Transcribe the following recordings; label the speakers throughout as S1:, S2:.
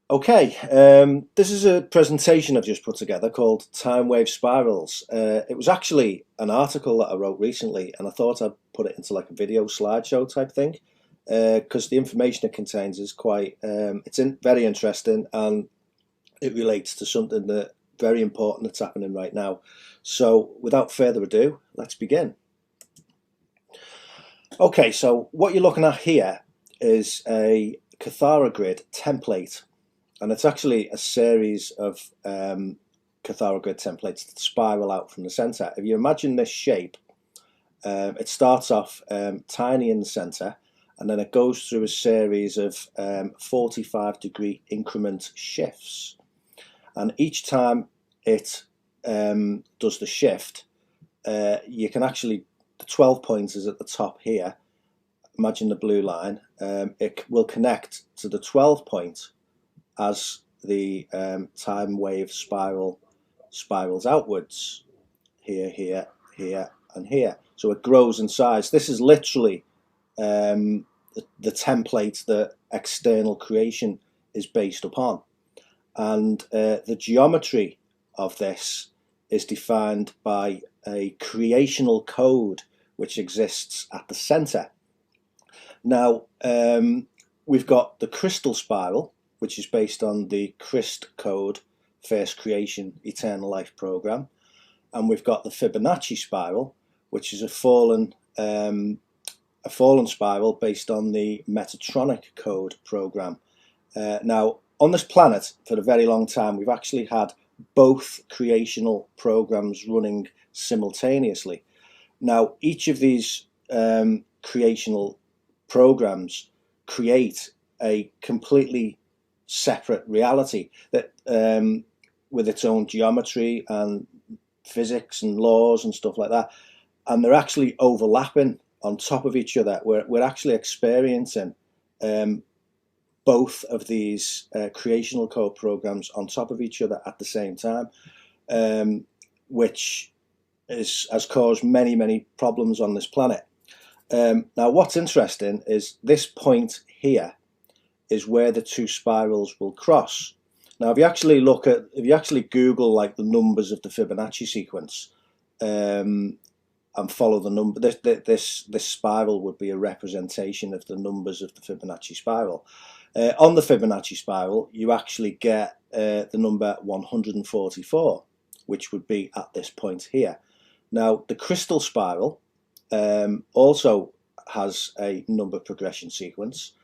S1: Okay, this is a presentation I've just put together called Time Wave Spirals. It was actually an article that I wrote recently, and I thought I'd put it into like a video slideshow type thing, because the information it contains is quite, very interesting, and it relates to something that very important that's happening right now. So without further ado, let's begin. Okay, so what you're looking at here is a Cathara grid template. And it's actually a series of Cathara grid templates that spiral out from the center. If you imagine this shape, it starts off tiny in the center, and then it goes through a series of 45-degree increment shifts. And each time it does the shift, you can actually, the 12 pointers at the top here, imagine the blue line, it will connect to the 12 point as the time wave spirals outwards, here, here, here, and here. So it grows in size. This is literally the template that external creation is based upon. And the geometry of this is defined by a creational code which exists at the center. Now, we've got the crystal spiral, which is based on the Christ code, first creation, eternal life program, and we've got the Fibonacci spiral, which is a fallen spiral based on the Metatronic code program. Now, on this planet, for a very long time, we've actually had both creational programs running simultaneously. Now, each of these creational programs create a completely separate reality that with its own geometry and physics and laws and stuff like that, and they're actually overlapping on top of each other. We're actually experiencing both of these creational code programs on top of each other at the same time, which has caused many problems on this planet. Now, what's interesting is this point here is where the two spirals will cross. Now, if you actually Google like the numbers of the Fibonacci sequence and follow the number, this spiral would be a representation of the numbers of the Fibonacci spiral. On the Fibonacci spiral, you actually get the number 144, which would be at this point here. Now, the crystal spiral also has a number progression sequence,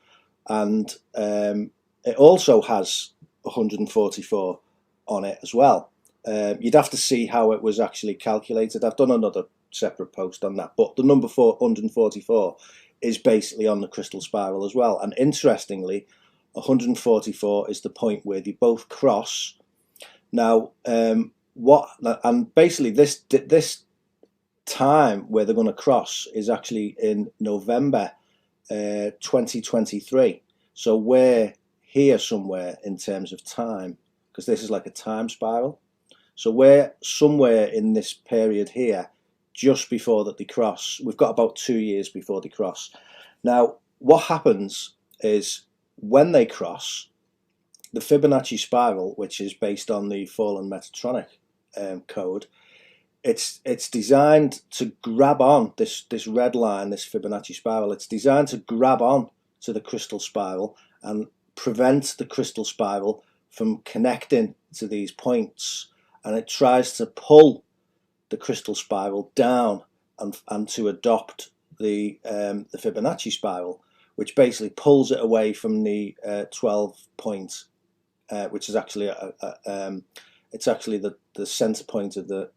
S1: and it also has 144 on it as well. You'd have to see how it was actually calculated. I've done another separate post on that, but the number 144 is basically on the crystal spiral as well. And interestingly, 144 is the point where they both cross. Now, and basically this time where they're going to cross is actually in November 2023. So we're here somewhere in terms of time, because this is like a time spiral. So we're somewhere in this period here, just before that they cross. We've got about 2 years before they cross. Now, what happens is when they cross, the Fibonacci spiral, which is based on the fallen Metatronic code, it's designed to grab on this red line, this Fibonacci spiral. It's designed to grab on to the crystal spiral and prevent the crystal spiral from connecting to these points, and it tries to pull the crystal spiral down and to adopt the Fibonacci spiral, which basically pulls it away from the 12 point, which is actually it's actually the center point of the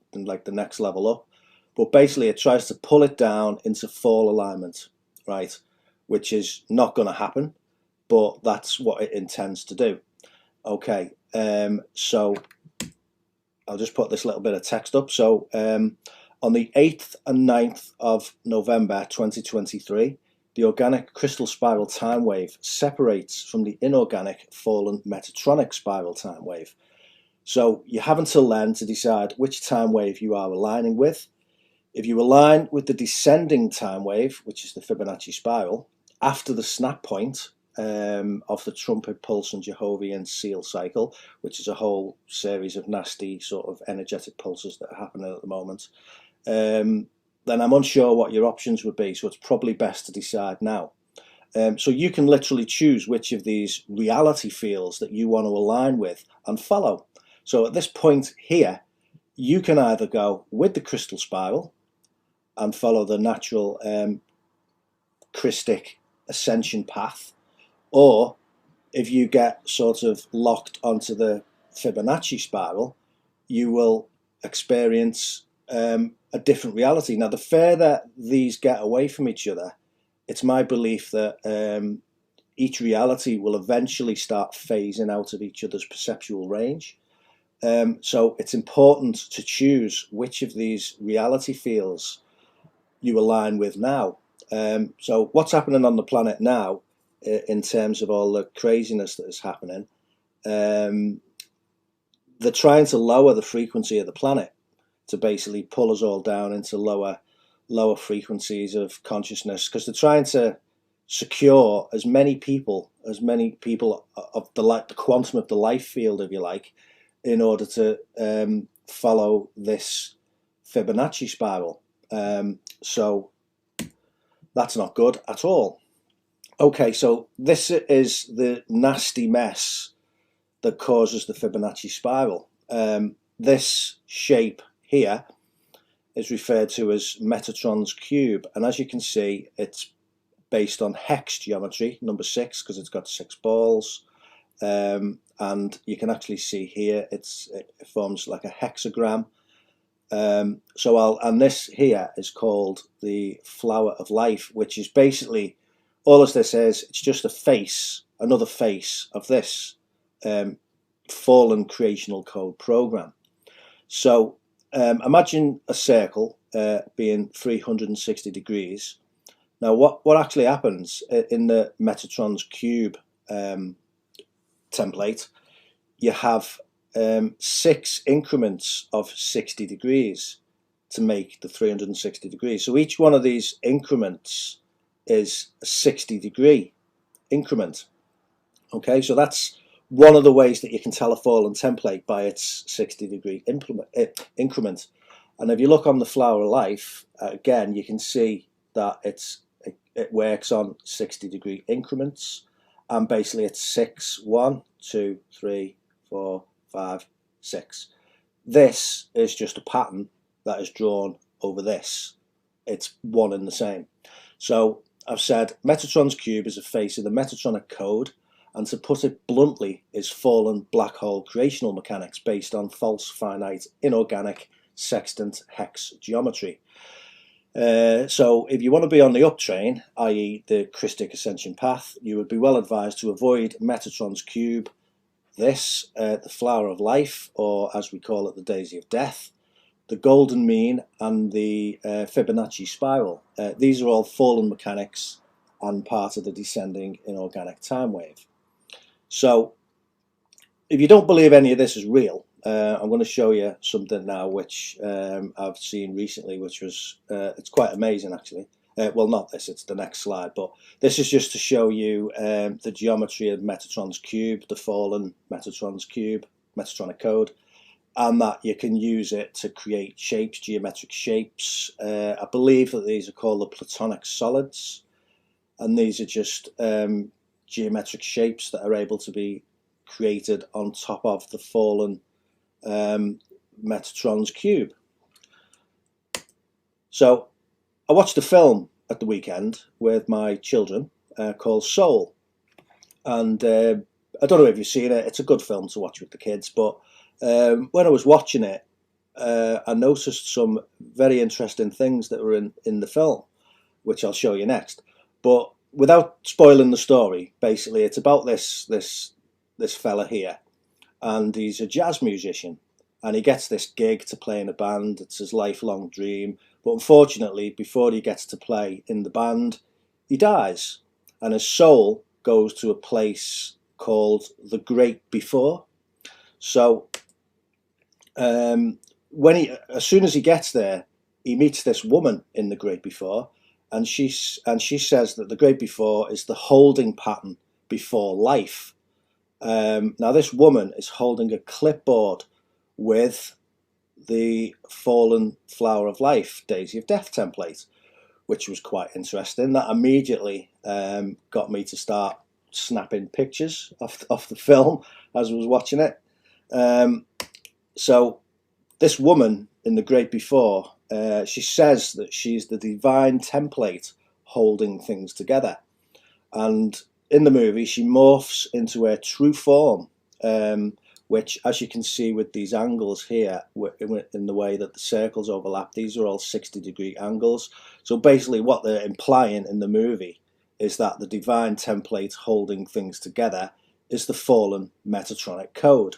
S1: next level up. But basically it tries to pull it down into fall alignment, right? Which is not going to happen, but that's what it intends to do. Okay, so I'll just put this little bit of text up. So On the 8th and 9th of November 2023, the organic crystal spiral time wave separates from the inorganic fallen Metatronic spiral time wave. So you have until then to decide which time wave you are aligning with. If you align with the descending time wave, which is the Fibonacci spiral, after the snap point of the trumpet pulse and Jehovah seal cycle, which is a whole series of nasty sort of energetic pulses that are happening at the moment, then I'm unsure what your options would be, so it's probably best to decide now. So you can literally choose which of these reality fields that you want to align with and follow. So at this point here, you can either go with the crystal spiral and follow the natural Christic ascension path, or if you get sort of locked onto the Fibonacci spiral, you will experience a different reality. Now, the further these get away from each other, it's my belief that each reality will eventually start phasing out of each other's perceptual range. So it's important to choose which of these reality fields you align with now. So what's happening on the planet now in terms of all the craziness that is happening, they're trying to lower the frequency of the planet to basically pull us all down into lower frequencies of consciousness, because they're trying to secure as many people of the quantum of the life field, if you like, in order to follow this Fibonacci spiral. So that's not good at all. Okay, so this is the nasty mess that causes the Fibonacci spiral. This shape here is referred to as Metatron's cube, and as you can see, it's based on hex geometry, number 6, because it's got 6 balls, and you can actually see here it forms like a hexagram. And this here is called the flower of life, which is basically all as this is. It's just a face, another face of this fallen creational code program. So imagine a circle being 360 degrees. Now, what actually happens in the Metatron's cube template, you have 6 increments of 60 degrees to make the 360 degrees. So each one of these increments is a 60-degree increment. Okay, so that's one of the ways that you can tell a fallen template, by its 60-degree increment. And if you look on the flower of life, again, you can see that it works on 60-degree increments, and basically it's 6, 1, 2, 3, 4, 5, 6. This is just a pattern that is drawn over this. It's one and the same. So I've said Metatron's cube is a face of the Metatronic code, and to put it bluntly, is fallen black hole creational mechanics based on false finite inorganic sextant hex geometry. So if you want to be on the up train, i.e. the Christic ascension path, you would be well advised to avoid Metatron's cube, this, the flower of life, or as we call it, the daisy of death, the golden mean, and the Fibonacci spiral. These are all fallen mechanics and part of the descending inorganic time wave. So if you don't believe any of this is real, I'm going to show you something now which I've seen recently, which was it's quite amazing actually. Well, not this, it's the next slide, but this is just to show you the geometry of Metatron's cube, the fallen Metatron's cube, Metatronic code, and that you can use it to create shapes, geometric shapes. I believe that these are called the Platonic solids, and these are just geometric shapes that are able to be created on top of the fallen Metatron's cube. So I watched a film at the weekend with my children called Soul, and I don't know if you've seen it. It's a good film to watch with the kids, but when I was watching it, I noticed some very interesting things that were in the film, which I'll show you next. But without spoiling the story, basically it's about this fella here, and he's a jazz musician, and he gets this gig to play in a band. It's his lifelong dream, but unfortunately, before he gets to play in the band, he dies, and his soul goes to a place called the Great Before. So as soon as he gets there, he meets this woman in the Great Before, and she says that the Great Before is the holding pattern before life. Now this woman is holding a clipboard with the fallen flower of life, Daisy of Death template, which was quite interesting. That immediately got me to start snapping pictures off the film as I was watching it. So this woman in the Great Before, she says that she's the divine template holding things together, and in the movie she morphs into her true form, which, as you can see with these angles here, in the way that the circles overlap, these are all 60-degree angles. So basically what they're implying in the movie is that the divine template holding things together is the fallen Metatronic code.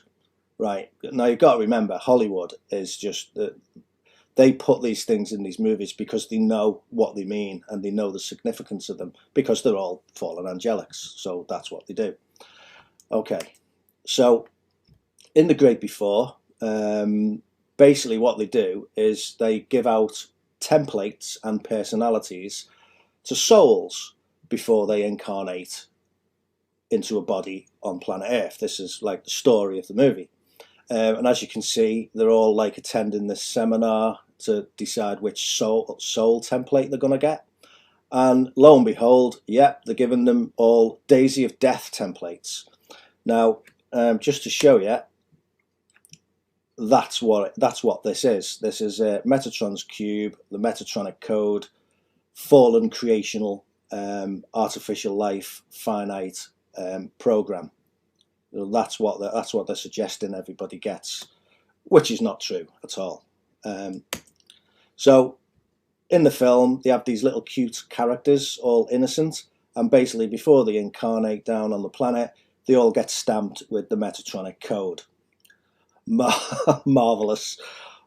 S1: Right, now you've got to remember, Hollywood is just, they put these things in these movies because they know what they mean, and they know the significance of them, because they're all fallen angelics, so that's what they do. Okay, so in the Great Before, basically what they do is they give out templates and personalities to souls before they incarnate into a body on planet Earth. This is like the story of the movie. And as you can see, they're all like attending this seminar to decide which soul template they're going to get. And lo and behold, yep, they're giving them all Daisy of Death templates. Now, just to show you, that's what this is. This is Metatron's cube, the Metatronic code, fallen creational, artificial life, finite program. That's what they're suggesting everybody gets, which is not true at all. So in the film, they have these little cute characters, all innocent, and basically before they incarnate down on the planet, they all get stamped with the Metatronic code. Marvelous.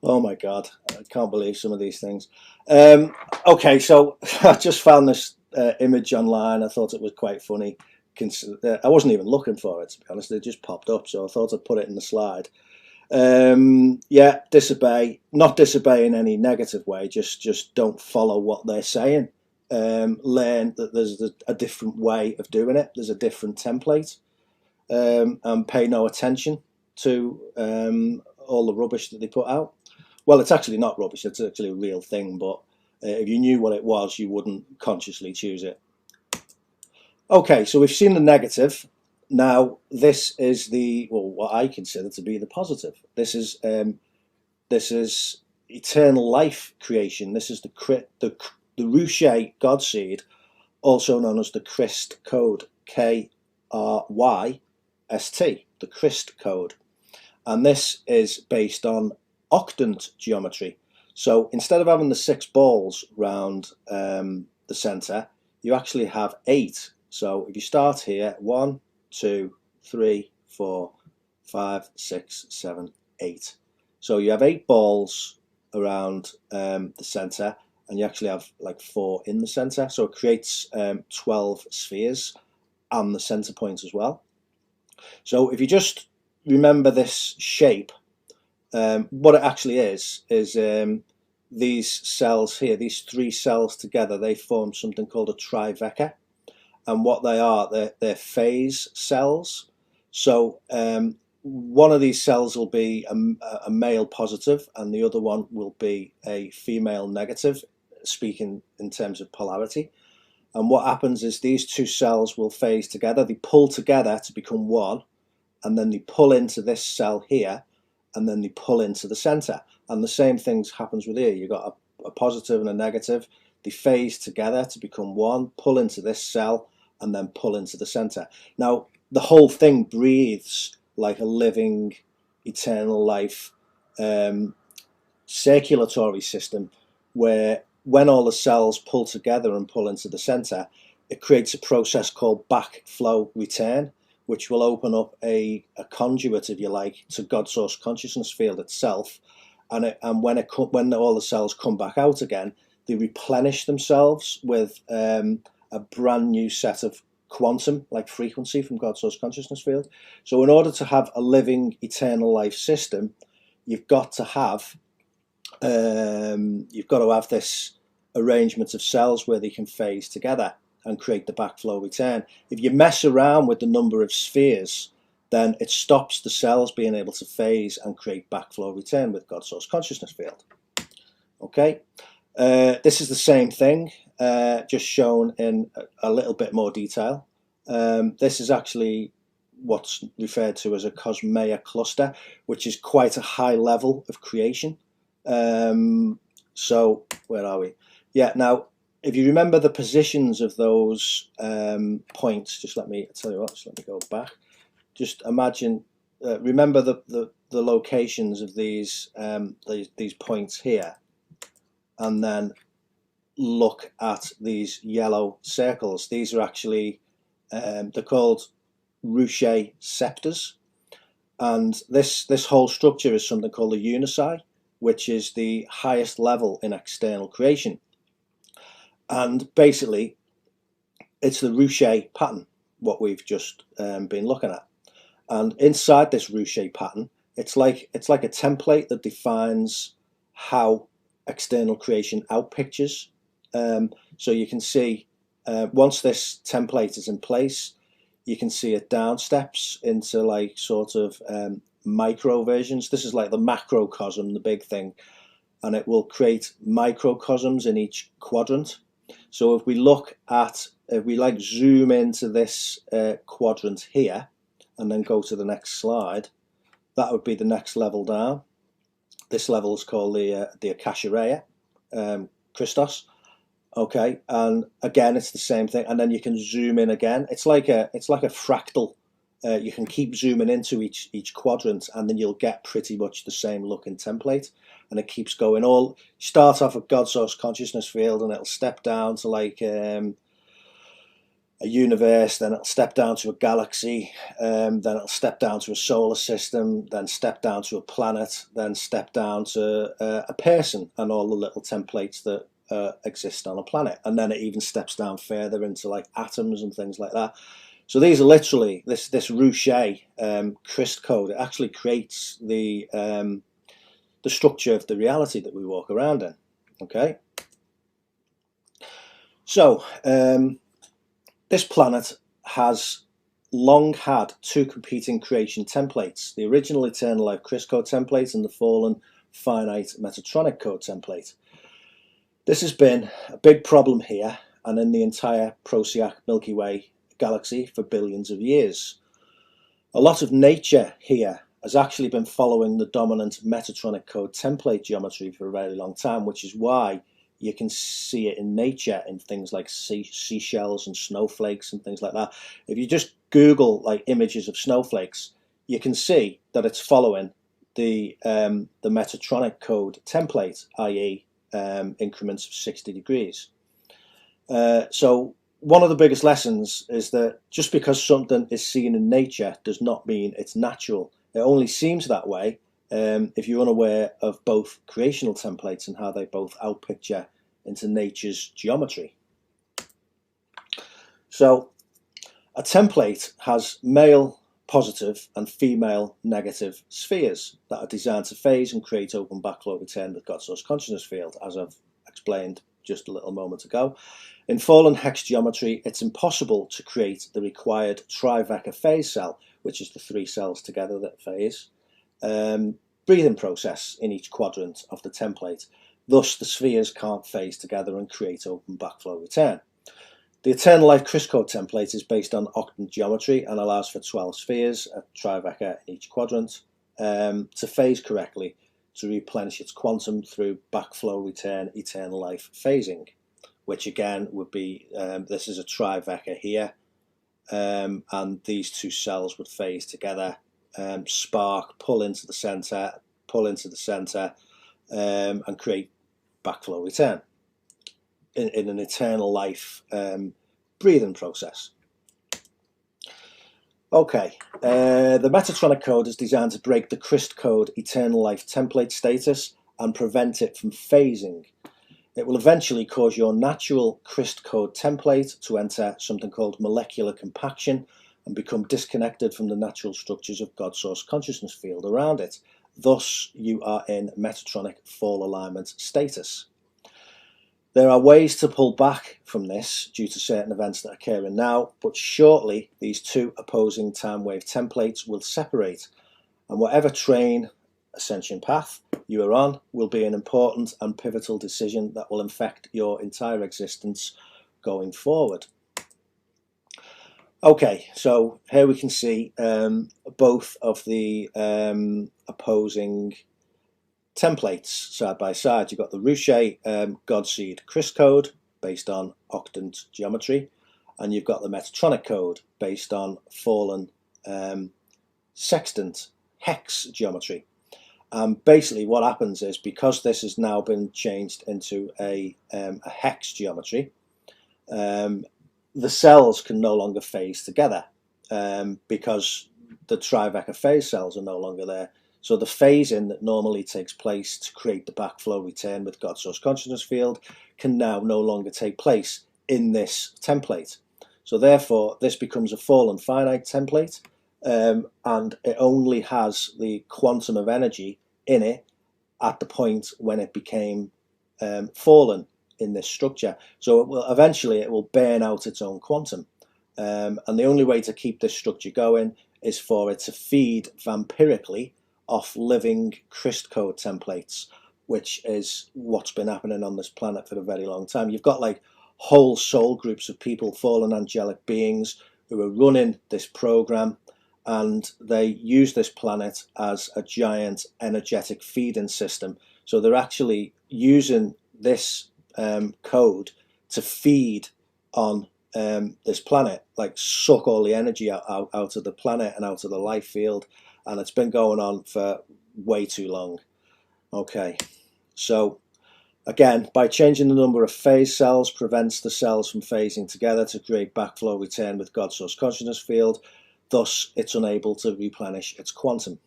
S1: Oh my God, I can't believe some of these things. Okay, so I just found this image online. I thought it was quite funny. I wasn't even looking for it, to be honest. It just popped up, so I thought I'd put it in the slide. Yeah, disobey. Not disobey in any negative way, just don't follow what they're saying. Learn that there's a different way of doing it. There's a different template, and pay no attention to all the rubbish that they put out. Well, it's actually not rubbish, it's actually a real thing, but if you knew what it was, you wouldn't consciously choose it. Okay, so we've seen the negative. Now this is what I consider to be the positive. This is eternal life creation. This is the Ruche God seed, also known as the Christ code, Kryst, the Christ code, and this is based on octant geometry. So instead of having the 6 balls round the center, you actually have 8. So if you start here, 1, 2, 3, 4, 5, 6, 7, 8. So you have 8 balls around the center, and you actually have like 4 in the center. So it creates 12 spheres and the center point as well. So if you just remember this shape, what it actually is these cells here, these 3 cells together, they form something called a trivector. And what they are, they're phase cells. So one of these cells will be a male positive, and the other one will be a female negative, speaking in terms of polarity. And what happens is these 2 cells will phase together. They pull together to become one, and then they pull into this cell here, and then they pull into the center. And the same thing happens with here. You've got a positive and a negative. They phase together to become one, pull into this cell, and then pull into the center. Now, the whole thing breathes like a living, eternal life circulatory system, where when all the cells pull together and pull into the center, it creates a process called backflow return, which will open up a conduit, if you like, to God source consciousness field itself. And when all the cells come back out again, they replenish themselves with a brand new set of quantum, like frequency, from God source consciousness field. So in order to have a living eternal life system, you've got to have this arrangement of cells where they can phase together and create the backflow return. If you mess around with the number of spheres, then it stops the cells being able to phase and create backflow return with God source consciousness field. Okay, this is the same thing, just shown in a little bit more detail. This is actually what's referred to as a Cosmea cluster, which is quite a high level of creation. So where are we? Yeah, now if you remember the positions of those points, just let me tell you what, just let me go back. Just imagine, remember the locations of these points here, and then look at these yellow circles. These are actually, they're called Ruche scepters, and this whole structure is something called the Unici, which is the highest level in external creation. And basically, it's the Ruche pattern, what we've just been looking at. And inside this Ruche pattern, it's like a template that defines how external creation outpictures. So you can see, once this template is in place, you can see it down steps into like sort of micro versions. This is like the macrocosm, the big thing, and it will create microcosms in each quadrant. So if we like zoom into this quadrant here and then go to the next slide, that would be the next level down. This level is called the Akasha Christos. Okay, and again it's the same thing, and then you can zoom in again. It's like a fractal. You can keep zooming into each quadrant, and then you'll get pretty much the same looking template, and it keeps going. All start off at God source consciousness field, and it'll step down to like a universe, then it'll step down to a galaxy, then it'll step down to a solar system, then step down to a planet, then step down to a person, and all the little templates that exist on a planet, and then it even steps down further into like atoms and things like that. So these are literally this Ruche Christ code. It actually creates the structure of the reality that we walk around in. Okay, so this planet has long had two competing creation templates: the original Eternal Life Christ code template and the fallen finite Metatronic code template. This has been a big problem here and in the entire Procyon Milky Way galaxy for billions of years. A lot of nature here has actually been following the dominant Metatronic code template geometry for a very long time, which is why you can see it in nature in things like seashells and snowflakes and things like that. If you just Google like images of snowflakes, you can see that it's following the Metatronic code template, i.e. Increments of 60 degrees. So one of the biggest lessons is that just because something is seen in nature does not mean it's natural. It only seems that way if you're unaware of both creational templates and how they both outpicture into nature's geometry. So a template has male positive and female negative spheres that are designed to phase and create open backflow return with God source consciousness field, as I've explained just a little moment ago. In fallen hex geometry, it's impossible to create the required Triveca phase cell, which is the three cells together that phase, breathing process in each quadrant of the template. Thus, the spheres can't phase together and create open backflow return. The Eternal Life Christ code template is based on octant geometry and allows for 12 spheres, a Triveca in each quadrant, to phase correctly to replenish its quantum through backflow return eternal life phasing, which again would be, this is a Triveca here, and these two cells would phase together, spark, pull into the center, and create backflow return in an eternal life breathing process. Okay, the Metatronic code is designed to break the Christ code eternal life template status and prevent it from phasing. It will eventually cause your natural Christ code template to enter something called molecular compaction and become disconnected from the natural structures of God's source consciousness field around it. Thus, you are in Metatronic fall alignment status. There are ways to pull back from this due to certain events that are occurring now, but shortly these two opposing time wave templates will separate, and whatever train, ascension path you are on will be an important and pivotal decision that will affect your entire existence going forward. Okay, so here we can see both of the opposing templates side by side. You've got the Ruche Godseed Christ code based on octant geometry, and you've got the Metatronic code based on fallen sextant hex geometry. Basically what happens is, because this has now been changed into a hex geometry, the cells can no longer phase together because the Tribeca phase cells are no longer there. So the phasing that normally takes place to create the backflow return with God's source consciousness field can now no longer take place in this template. So therefore this becomes a fallen finite template, and it only has the quantum of energy in it at the point when it became fallen in this structure. So it will eventually burn out its own quantum, and the only way to keep this structure going is for it to feed vampirically off living Christ code templates, which is what's been happening on this planet for a very long time. You've got like whole soul groups of people, fallen angelic beings, who are running this program, and they use this planet as a giant energetic feeding system. So they're actually using this code to feed on this planet, like suck all the energy out of the planet and out of the life field. And it's been going on for way too long. Okay, so again, by changing the number of phase cells prevents the cells from phasing together to create backflow return with God's source consciousness field. Thus, it's unable to replenish its quantum.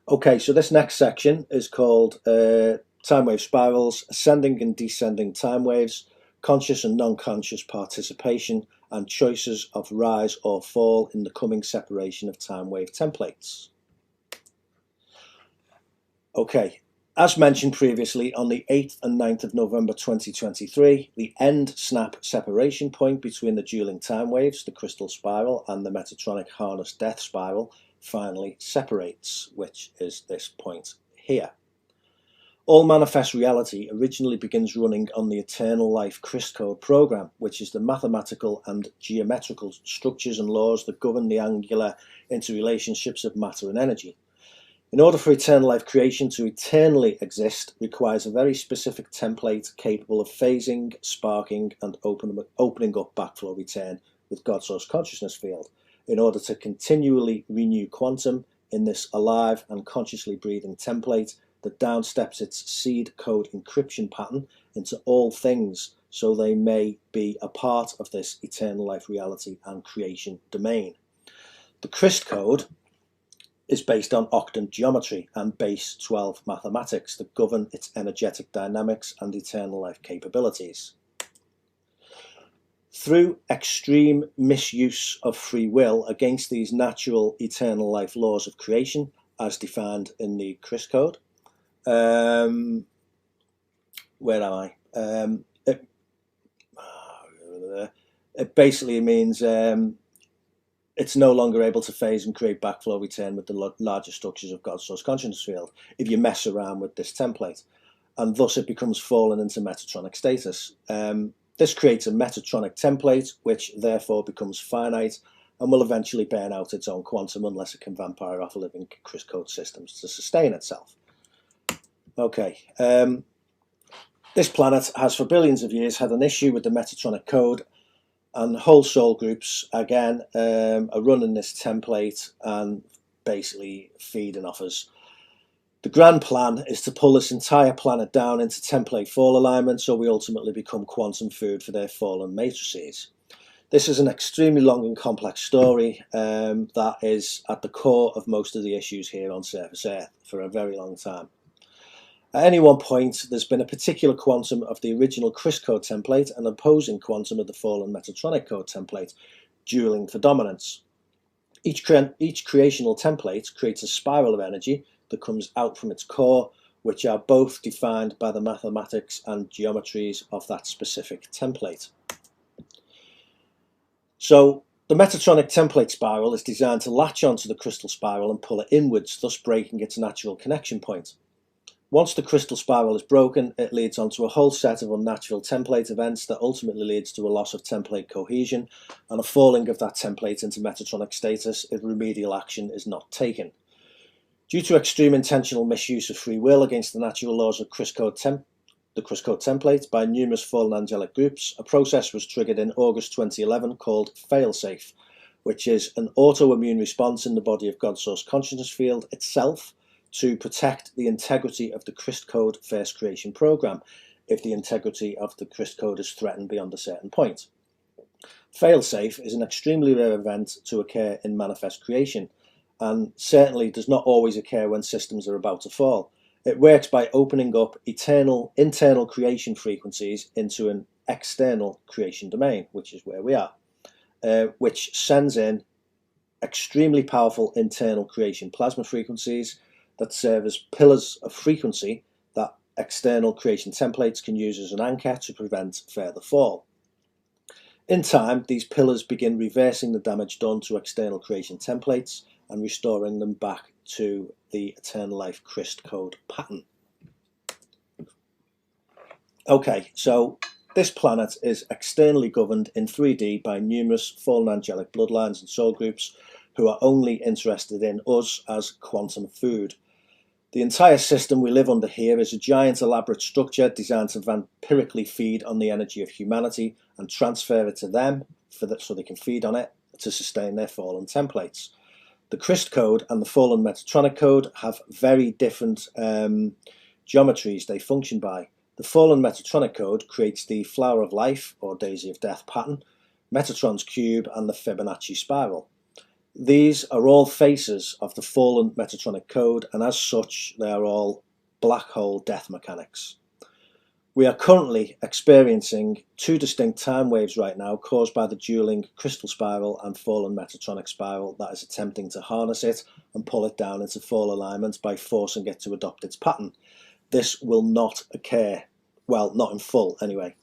S1: Okay, so this next section is called time wave spirals, ascending and descending time waves, conscious and non-conscious participation, and choices of rise or fall in the coming separation of time wave templates. Okay, as mentioned previously, on the 8th and 9th of November 2023, the end snap separation point between the dueling time waves, the crystal spiral, and the Metatronic harness death spiral finally separates, which is this point here. All manifest reality originally begins running on the eternal life Christ code program, which is the mathematical and geometrical structures and laws that govern the angular interrelationships of matter and energy. In order for eternal life creation to eternally exist requires a very specific template capable of phasing, sparking, and opening up backflow return with God's source consciousness field in order to continually renew quantum in this alive and consciously breathing template that downsteps its seed code encryption pattern into all things so they may be a part of this eternal life reality and creation domain. The Christ code is based on octant geometry and base 12 mathematics that govern its energetic dynamics and eternal life capabilities. Through extreme misuse of free will against these natural eternal life laws of creation as defined in the Christ code, where am I? It basically means it's no longer able to phase and create backflow return with the larger structures of God's source consciousness field if you mess around with this template, and thus it becomes fallen into Metatronic status. This creates a Metatronic template, which therefore becomes finite and will eventually burn out its own quantum unless it can vampire off living Christ code systems to sustain itself. Okay, this planet has for billions of years had an issue with the Metatronic code, and whole soul groups again are running this template and basically feeding off us. The grand plan is to pull this entire planet down into template fall alignment so we ultimately become quantum food for their fallen matrices. This is an extremely long and complex story that is at the core of most of the issues here on surface Earth for a very long time. At any one point, there's been a particular quantum of the original Chris code template and an opposing quantum of the fallen Metatronic code template, dueling for dominance. Each creational template creates a spiral of energy that comes out from its core, which are both defined by the mathematics and geometries of that specific template. So the Metatronic template spiral is designed to latch onto the crystal spiral and pull it inwards, thus breaking its natural connection point. Once the crystal spiral is broken, it leads onto a whole set of unnatural template events that ultimately leads to a loss of template cohesion and a falling of that template into Metatronic status if remedial action is not taken. Due to extreme intentional misuse of free will against the natural laws of the Chris code template by numerous fallen angelic groups, a process was triggered in August 2011 called failsafe, which is an autoimmune response in the body of God Source consciousness field itself to protect the integrity of the Chris code first creation program if the integrity of the Chris code is threatened beyond a certain point. Failsafe is an extremely rare event to occur in manifest creation and certainly does not always occur when systems are about to fall. It works by opening up internal creation frequencies into an external creation domain, which is where we are, which sends in extremely powerful internal creation plasma frequencies that serve as pillars of frequency that external creation templates can use as an anchor to prevent further fall. In time, these pillars begin reversing the damage done to external creation templates and restoring them back to the eternal life Chris code pattern. Okay, so this planet is externally governed in 3D by numerous fallen angelic bloodlines and soul groups who are only interested in us as quantum food. The entire system we live under here is a giant elaborate structure designed to vampirically feed on the energy of humanity and transfer it to them so they can feed on it to sustain their fallen templates. The Chris code and the fallen Metatronic code have very different geometries they function by. The fallen Metatronic code creates the flower of life or daisy of death pattern, Metatron's cube and the Fibonacci spiral. These are all faces of the fallen Metatronic code, and as such they are all black hole death mechanics. We are currently experiencing two distinct time waves right now caused by the dueling crystal spiral and fallen Metatronic spiral that is attempting to harness it and pull it down into fall alignment by forcing it to adopt its pattern. This will not occur, well, not in full anyway.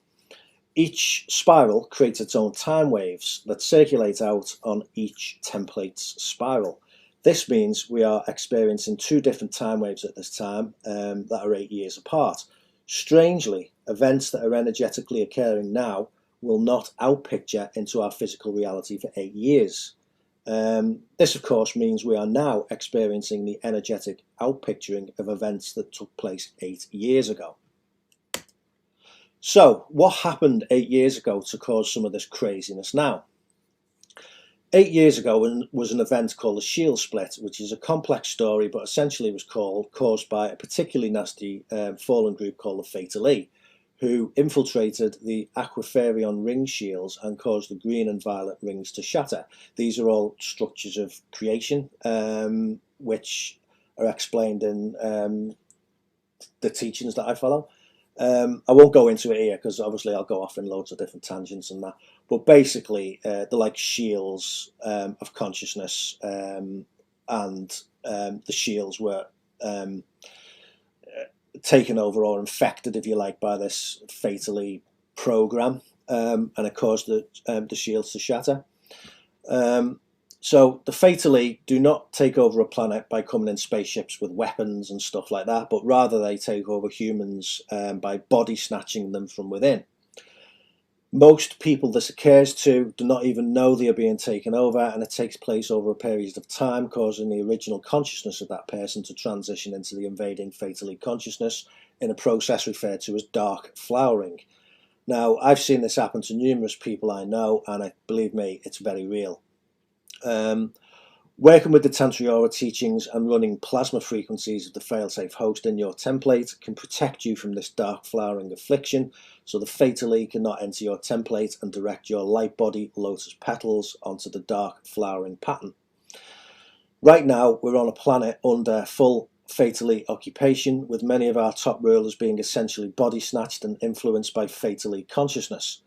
S1: Each spiral creates its own time waves that circulate out on each template's spiral. This means we are experiencing two different time waves at this time that are 8 years apart. Strangely, events that are energetically occurring now will not outpicture into our physical reality for 8 years. This, of course, means we are now experiencing the energetic outpicturing of events that took place 8 years ago. So, what happened 8 years ago to cause some of this craziness now? 8 years ago was an event called the Shield Split, which is a complex story, but essentially was caused by a particularly nasty fallen group called the Fatally, who infiltrated the Aquiferion ring shields and caused the green and violet rings to shatter. These are all structures of creation, which are explained in the teachings that I follow. I won't go into it here because obviously I'll go off in loads of different tangents and that. But basically, they're like shields of consciousness, and the shields were taken over or infected, if you like, by this fatally program, and it caused the shields to shatter. So the Fatally do not take over a planet by coming in spaceships with weapons and stuff like that, but rather they take over humans by body snatching them from within. Most people this occurs to do not even know they are being taken over, and it takes place over a period of time, causing the original consciousness of that person to transition into the invading Fatally consciousness in a process referred to as dark flowering. Now, I've seen this happen to numerous people I know, and believe me, it's very real. Working with the Tantra teachings and running plasma frequencies of the failsafe host in your template can protect you from this dark flowering affliction, so the fatally cannot enter your template and direct your light body lotus petals onto the dark flowering pattern. Right now, we're on a planet under full fatally occupation, with many of our top rulers being essentially body snatched and influenced by fatally consciousness.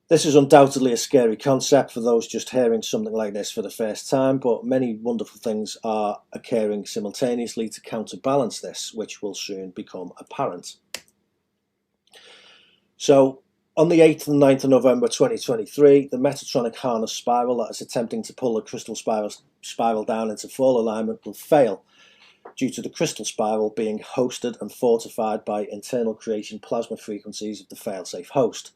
S1: This is undoubtedly a scary concept for those just hearing something like this for the first time, but many wonderful things are occurring simultaneously to counterbalance this, which will soon become apparent. So, on the 8th and 9th of November 2023, the Metatronic harness spiral that is attempting to pull the crystal spiral down into full alignment will fail, due to the crystal spiral being hosted and fortified by internal creation plasma frequencies of the failsafe host.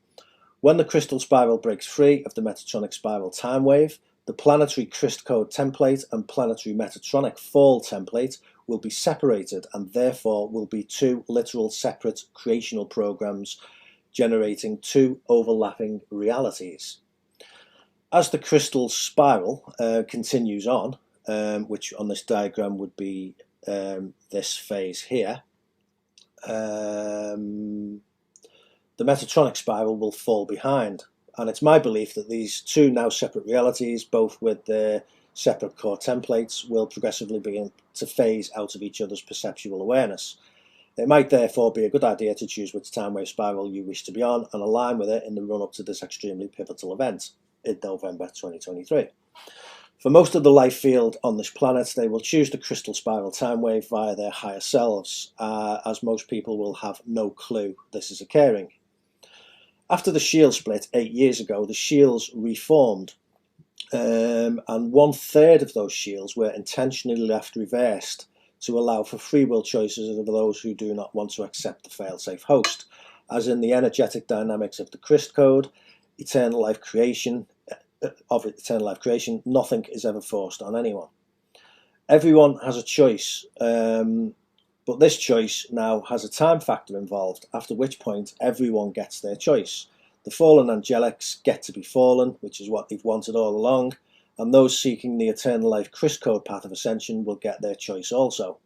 S1: When the crystal spiral breaks free of the Metatronic spiral time wave, the planetary Christ code template and planetary Metatronic fall template will be separated, and therefore will be two literal separate creational programs generating two overlapping realities. As the crystal spiral continues on, which on this diagram would be this phase here, the Metatronic spiral will fall behind, and it's my belief that these two now separate realities, both with their separate core templates, will progressively begin to phase out of each other's perceptual awareness. It might therefore be a good idea to choose which time wave spiral you wish to be on and align with it in the run-up to this extremely pivotal event in November 2023. For most of the life field on this planet, they will choose the crystal spiral time wave via their higher selves, as most people will have no clue this is occurring. After the shield split 8 years ago, the shields reformed, and 1/3 of those shields were intentionally left reversed to allow for free will choices of those who do not want to accept the failsafe host. As in the energetic dynamics of the Christ code, eternal life creation, nothing is ever forced on anyone. Everyone has a choice, but this choice now has a time factor involved, after which point everyone gets their choice. The fallen angelics get to be fallen, which is what they've wanted all along, and those seeking the eternal life Christ code path of ascension will get their choice also.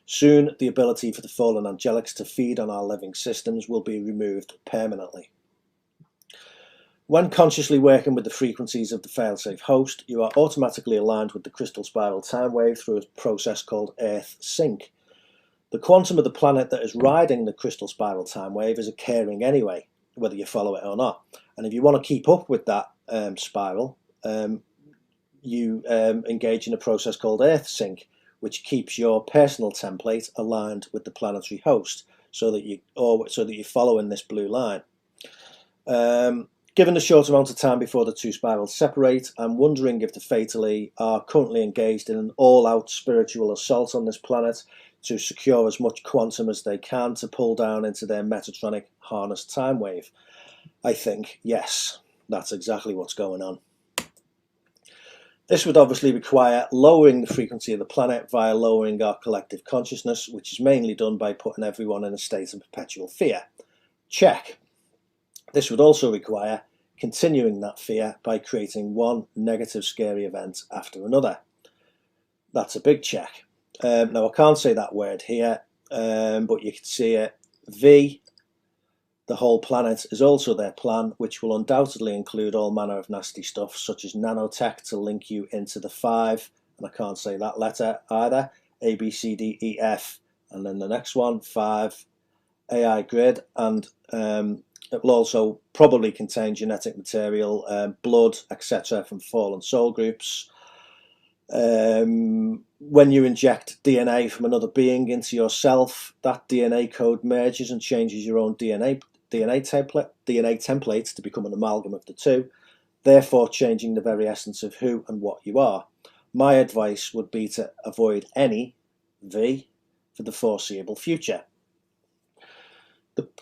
S1: Soon, the ability for the fallen angelics to feed on our living systems will be removed permanently. When consciously working with the frequencies of the failsafe host, you are automatically aligned with the crystal spiral time wave through a process called Earth Sync. The quantum of the planet that is riding the crystal spiral time wave is occurring anyway, whether you follow it or not. And if you want to keep up with that spiral, you engage in a process called Earth Sync, which keeps your personal template aligned with the planetary host, so that you follow in this blue line. Given the short amount of time before the two spirals separate, I'm wondering if the fatally are currently engaged in an all-out spiritual assault on this planet to secure as much quantum as they can to pull down into their Metatronic harness time wave. I think, yes, that's exactly what's going on. This would obviously require lowering the frequency of the planet via lowering our collective consciousness, which is mainly done by putting everyone in a state of perpetual fear. Check. This would also require continuing that fear by creating one negative scary event after another. That's a big check. Now I can't say that word here, but you can see it. V, the whole planet, is also their plan, which will undoubtedly include all manner of nasty stuff, such as nanotech to link you into the 5, and I can't say that letter either, A, B, C, D, E, F, and then the next one, 5, AI grid, and it will also probably contain genetic material, blood, etc. from fallen soul groups. When you inject DNA from another being into yourself, that DNA code merges and changes your own DNA template to become an amalgam of the two, therefore changing the very essence of who and what you are. My advice would be to avoid any V for the foreseeable future.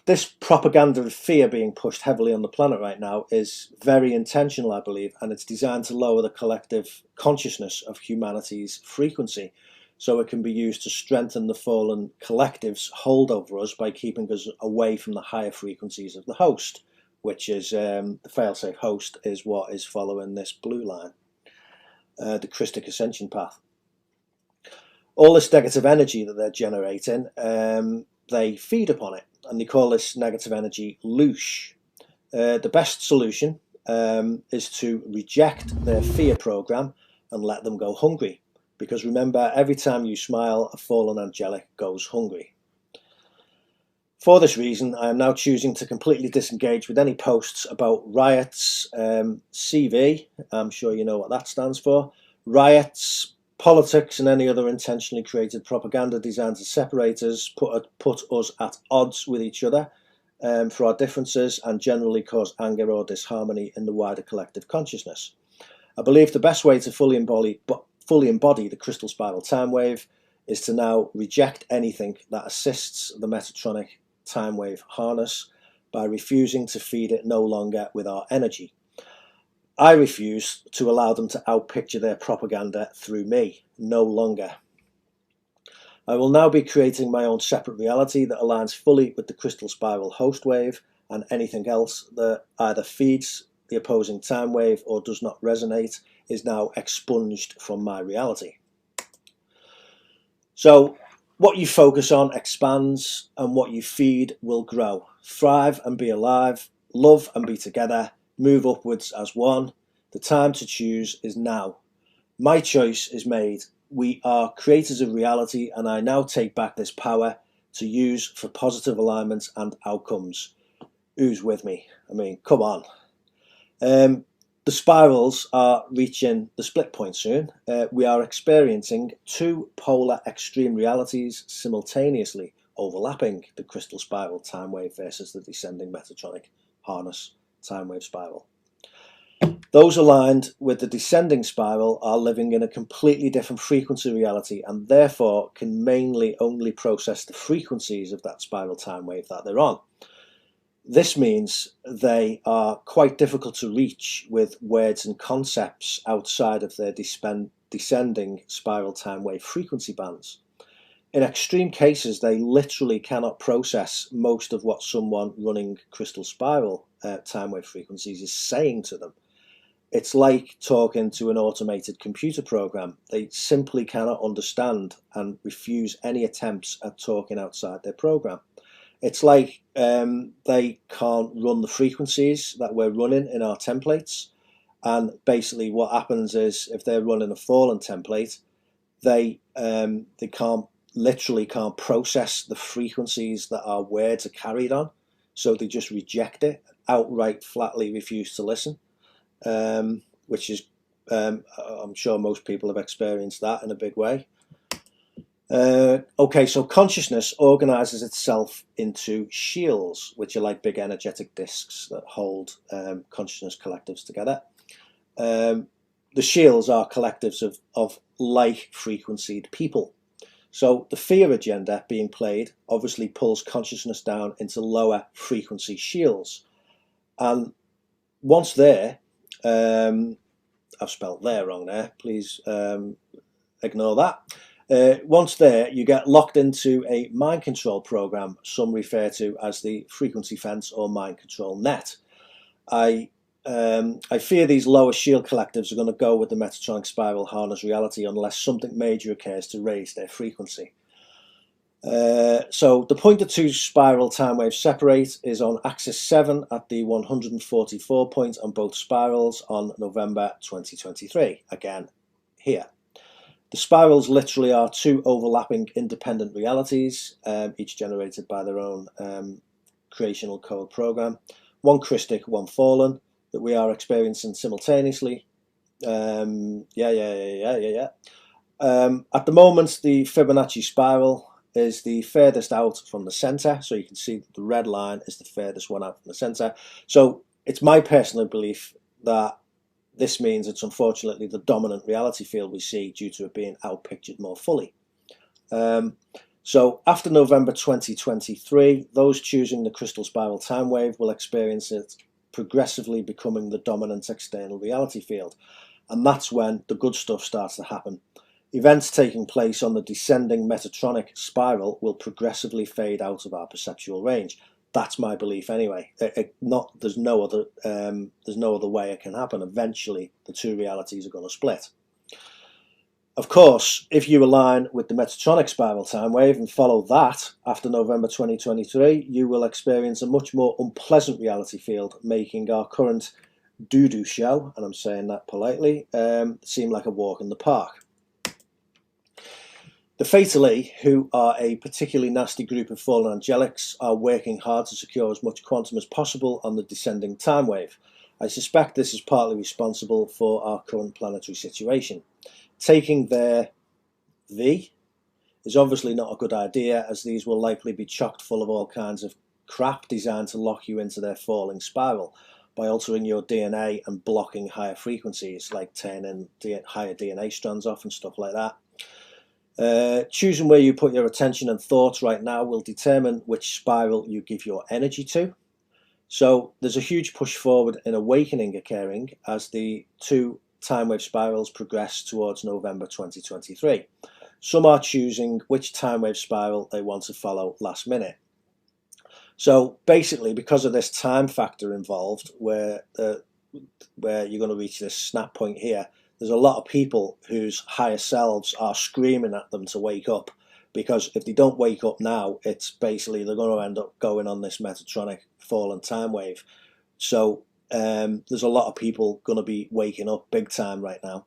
S1: This propaganda of fear being pushed heavily on the planet right now is very intentional, I believe, and it's designed to lower the collective consciousness of humanity's frequency, so it can be used to strengthen the fallen collective's hold over us by keeping us away from the higher frequencies of the host, which is the failsafe host is what is following this blue line. the Christic ascension path. All this negative energy that they're generating, they feed upon it, and they call this negative energy loosh. The best solution is to reject their fear program and let them go hungry. Because remember, every time you smile, a fallen angelic goes hungry. For this reason, I am now choosing to completely disengage with any posts about riots, CV, I'm sure you know what that stands for, riots, politics and any other intentionally created propaganda designed to separate us, put us at odds with each other for our differences, and generally cause anger or disharmony in the wider collective consciousness. I believe the best way to fully embody the crystal spiral time wave is to now reject anything that assists the Metatronic time wave harness by refusing to feed it no longer with our energy. I refuse to allow them to outpicture their propaganda through me, no longer. I will now be creating my own separate reality that aligns fully with the crystal spiral host wave, and anything else that either feeds the opposing time wave or does not resonate is now expunged from my reality. So what you focus on expands, and what you feed will grow. Thrive and be alive, love and be together, move upwards as one. The time to choose is now. My choice is made. We are creators of reality, and I now take back this power to use for positive alignments and outcomes. Who's with me? I mean, come on. The spirals are reaching the split point soon. We are experiencing two polar extreme realities simultaneously overlapping: the crystal spiral time wave versus the descending Metatronic harness time wave spiral. Those aligned with the descending spiral are living in a completely different frequency reality, and therefore can mainly only process the frequencies of that spiral time wave that they're on. This means they are quite difficult to reach with words and concepts outside of their descending spiral time wave frequency bands. In extreme cases, they literally cannot process most of what someone running crystal spiral time wave frequencies is saying to them. It's like talking to an automated computer program. They simply cannot understand and refuse any attempts at talking outside their program. It's like they can't run the frequencies that we're running in our templates, and basically what happens is, if they're running a fallen template, they literally can't process the frequencies that our words are carried on, so they just reject it, outright flatly refuse to listen, which is I'm sure most people have experienced that in a big way. Okay, so consciousness organizes itself into shields, which are like big energetic discs that hold consciousness collectives together. The shields are collectives of like frequencied people. So the fear agenda being played obviously pulls consciousness down into lower frequency shields. And once there, I've spelled there wrong there, please ignore that. Once there, you get locked into a mind control program some refer to as the frequency fence or mind control net. I fear these lower shield collectives are going to go with the Metatronic spiral harness reality unless something major occurs to raise their frequency. So the point the two spiral time waves separate is on axis 7 at the 144 point on both spirals on November 2023, again here. The spirals literally are two overlapping independent realities, each generated by their own creational code program. One Christic, one fallen, that we are experiencing simultaneously. At the moment, the Fibonacci spiral is the furthest out from the center, so you can see the red line is the furthest one out from the center. So it's my personal belief that this means it's unfortunately the dominant reality field we see due to it being outpictured more fully. So after November 2023, those choosing the crystal spiral time wave will experience it progressively becoming the dominant external reality field. And that's when the good stuff starts to happen. Events taking place on the descending Metatronic spiral will progressively fade out of our perceptual range. That's my belief anyway. There's no other way it can happen. Eventually, the two realities are going to split. Of course, if you align with the Metatronic spiral time wave and follow that after November 2023, you will experience a much more unpleasant reality field, making our current doo-doo show, and I'm saying that politely, seem like a walk in the park. The Fatally, who are a particularly nasty group of fallen angelics, are working hard to secure as much quantum as possible on the descending time wave. I suspect this is partly responsible for our current planetary situation. Taking their V is obviously not a good idea, as these will likely be chocked full of all kinds of crap designed to lock you into their falling spiral by altering your DNA and blocking higher frequencies, like turning higher DNA strands off and stuff like that. Choosing where you put your attention and thoughts right now will determine which spiral you give your energy to. So there's a huge push forward in awakening occurring as the two time wave spirals progress towards November 2023. Some are choosing which time wave spiral they want to follow last minute. So basically, because of this time factor involved, where you're going to reach this snap point here, there's a lot of people whose higher selves are screaming at them to wake up, because if they don't wake up now, it's basically they're going to end up going on this Metatronic fallen time wave. So there's a lot of people going to be waking up big time right now.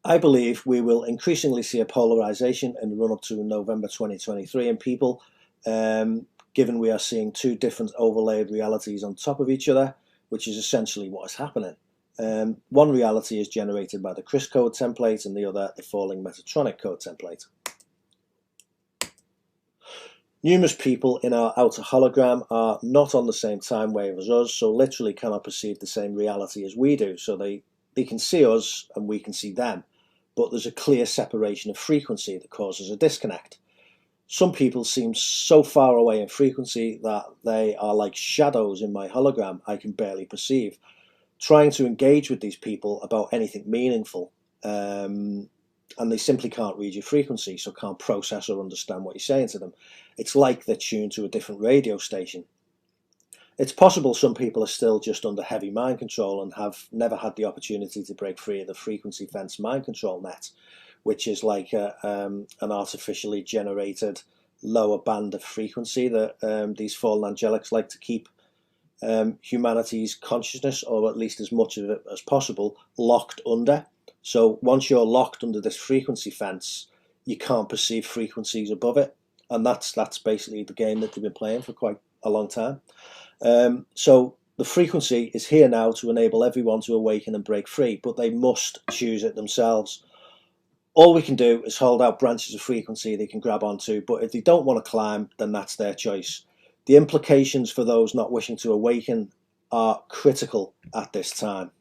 S1: I believe we will increasingly see a polarization in the run-up to November 2023 in people, given we are seeing two different overlaid realities on top of each other, which is essentially what is happening. One reality is generated by the Chris code template, and the other the falling Metatronic code template. Numerous people in our outer hologram are not on the same time wave as us, so literally cannot perceive the same reality as we do. So they can see us and we can see them, but there's a clear separation of frequency that causes a disconnect. Some people seem so far away in frequency that they are like shadows in my hologram I can barely perceive. Trying to engage with these people about anything meaningful, and they simply can't read your frequency, so can't process or understand what you're saying to them. It's like they're tuned to a different radio station. It's possible some people are still just under heavy mind control and have never had the opportunity to break free of the frequency fence mind control net, which is like an artificially generated lower band of frequency that these fallen angelics like to keep humanity's consciousness, or at least as much of it as possible, locked under. So once you're locked under this frequency fence, you can't perceive frequencies above it, and that's basically the game that they've been playing for quite a long time. So the frequency is here now to enable everyone to awaken and break free, but they must choose it themselves. All we can do is hold out branches of frequency they can grab onto, but if they don't want to climb, then that's their choice. The implications for those not wishing to awaken are critical at this time.